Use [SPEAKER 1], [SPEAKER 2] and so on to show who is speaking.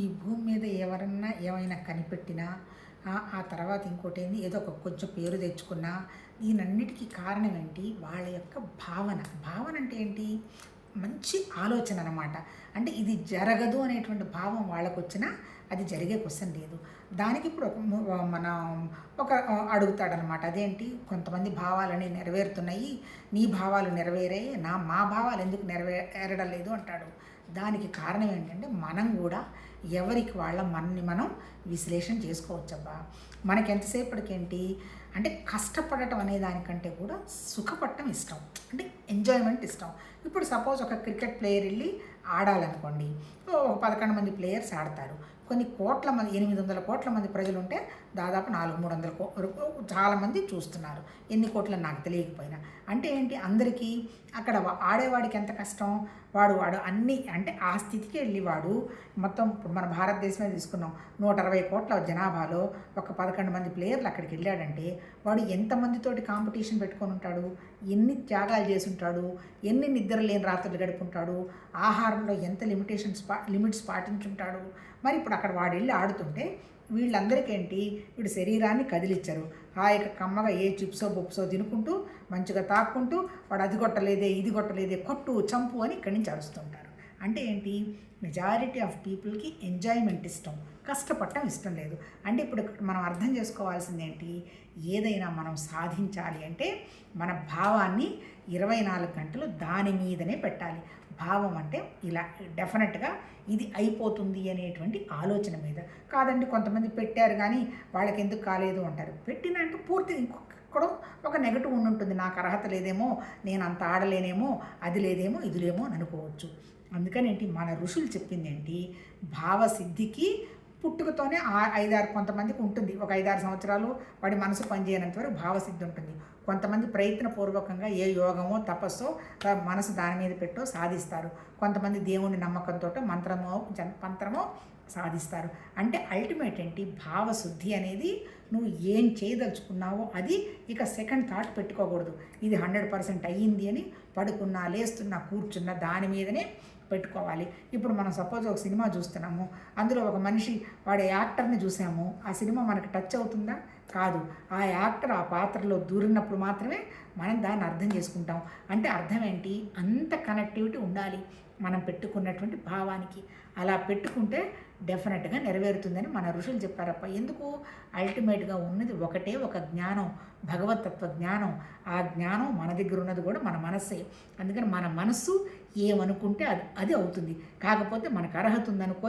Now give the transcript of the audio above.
[SPEAKER 1] ఈ భూమి మీద ఎవరన్నా ఏమైనా కనిపెట్టినా ఆ తర్వాత ఇంకోటేంది ఏదో ఒక కొంచెం పేరు తెచ్చుకున్నా దీనన్నిటికీ కారణం ఏంటి? వాళ్ళ యొక్క భావన. భావన అంటే ఏంటి? మంచి ఆలోచన అనమాట. అంటే ఇది జరగదు అనేటువంటి భావం వాళ్ళకొచ్చినా అది జరిగే క్వశ్చన్ లేదు. దానికి ఇప్పుడు మన ఒక అడుగుతాడనమాట. అదేంటి? కొంతమంది భావాలని నెరవేరుతున్నాయి. నీ భావాలు నెరవేరాయి. మా భావాలు ఎందుకు నెరవేరడం లేదు అంటాడు. దానికి కారణం ఏంటంటే మనం కూడా ఎవరికి వాళ్ళ మనని మనం విశ్లేషణ చేసుకోవచ్చబ్బా. మనకి ఎంతసేపటికేంటి అంటే కష్టపడటం అనే దానికంటే కూడా సుఖపడటం ఇష్టం. అంటే ఎంజాయ్మెంట్ ఇష్టం. ఇప్పుడు సపోజ్ ఒక క్రికెట్ ప్లేయర్ వెళ్ళి ఆడాలనుకోండి, ఒక 11 మంది ప్లేయర్స్ ఆడతారు. కొన్ని కోట్ల మంది 800 కోట్ల మంది ప్రజలు ఉంటే దాదాపు 300 చాలామంది చూస్తున్నారు. ఎన్ని కోట్లని నాకు తెలియకపోయినా. అంటే ఏంటి? అందరికీ అక్కడ ఆడేవాడికి ఎంత కష్టం? వాడు అన్నీ అంటే ఆ స్థితికి వెళ్ళి వాడు మొత్తం ఇప్పుడు మన భారతదేశమే తీసుకున్నాం. 160 కోట్ల జనాభాలో ఒక 11 మంది ప్లేయర్లు అక్కడికి వెళ్ళాడంటే వాడు ఎంతమందితోటి కాంపిటీషన్ పెట్టుకొని ఉంటాడు? ఎన్ని త్యాగాలు చేసి ఉంటాడు? ఎన్ని నిద్ర లేని రాత్రులు గడుపుంటాడు? ఆహారంలో ఎంత లిమిట్స్ పాటించుంటాడు? మరి ఇప్పుడు అక్కడ వాడు వెళ్ళి ఆడుతుంటే వీళ్ళందరికీ ఏంటి? వీడు శరీరాన్ని కదిలిచ్చారు. హాయిగా కమ్మగా ఏ చిప్సో బొప్సో తినుకుంటూ మంచిగా తాక్కుంటూ వాడు అది కొట్టలేదే ఇది కొట్టలేదే కొట్టు చంపు అని ఇక్కడి నుంచి అరుస్తుంటారు. అంటే ఏంటి? మెజారిటీ ఆఫ్ పీపుల్కి ఎంజాయ్మెంట్ ఇష్టం, కష్టపడటం ఇష్టం లేదు. అంటే ఇప్పుడు మనం అర్థం చేసుకోవాల్సింది ఏంటి? ఏదైనా మనం సాధించాలి అంటే మన భావాన్ని 24 గంటలు దాని మీదనే పెట్టాలి. భావం అంటే ఇలా డెఫినెట్గా ఇది అయిపోతుంది అనేటువంటి ఆలోచన మీద కాదండి. కొంతమంది పెట్టారు కానీ వాళ్ళకి ఎందుకు కాలేదు అంటారు. పెట్టిన అంటే పూర్తి ఇంకొకడు ఒక నెగటివ్ ఉంటుంది. నాకు అర్హత లేదేమో, నేను అంత ఆడలేనేమో, అది లేదేమో, ఇది లేమో అని అనుకోవచ్చు. అందుకని ఏంటి? మన ఋషులు చెప్పింది ఏంటి? భావసిద్ధికి పుట్టుకతోనే 5-6 కొంతమందికి ఉంటుంది. ఒక 5-6 సంవత్సరాలు వాడి మనసు పనిచేయనంత వరకు భావసిద్ధి ఉంటుంది. కొంతమంది ప్రయత్నపూర్వకంగా ఏ యోగమో తపస్సో మనసు దాని మీద పెట్టో సాధిస్తారు. కొంతమంది దేవుని నమ్మకంతో మంత్రమో సాధిస్తారు. అంటే అల్టిమేట్ ఏంటి? భావశుద్ధి అనేది నువ్వు ఏం చేయదలుచుకున్నావో అది ఇక సెకండ్ థాట్ పెట్టుకోకూడదు. ఇది 100% అయ్యింది అని పడుకున్నా లేస్తున్నా కూర్చున్నా దాని మీదనే పెట్టుకోవాలి. ఇప్పుడు మనం సపోజ్ ఒక సినిమా చూస్తున్నాము, అందులో ఒక మనిషి వాడి యాక్టర్ని చూసాము, ఆ సినిమా మనకు టచ్ అవుతుందా? కాదు. ఆ యాక్టర్ ఆ పాత్రలో దూరినప్పుడు మాత్రమే మనం దాన్ని అర్థం చేసుకుంటాం. అంటే అర్థం ఏంటి? అంత కనెక్టివిటీ ఉండాలి మనం పెట్టుకున్నటువంటి భావానికి. అలా పెట్టుకుంటే డెఫినెట్గా నెరవేరుతుందని మన ఋషులు చెప్పారప్ప. ఎందుకు? అల్టిమేట్గా ఉన్నది ఒకటే ఒక జ్ఞానం, భగవతత్వ జ్ఞానం. ఆ జ్ఞానం మన దగ్గర ఉన్నది కూడా మన మనస్సే. అందుకని మన మనస్సు ఏమనుకుంటే అది అవుతుంది. కాకపోతే మనకు అర్హత ఉందనుకో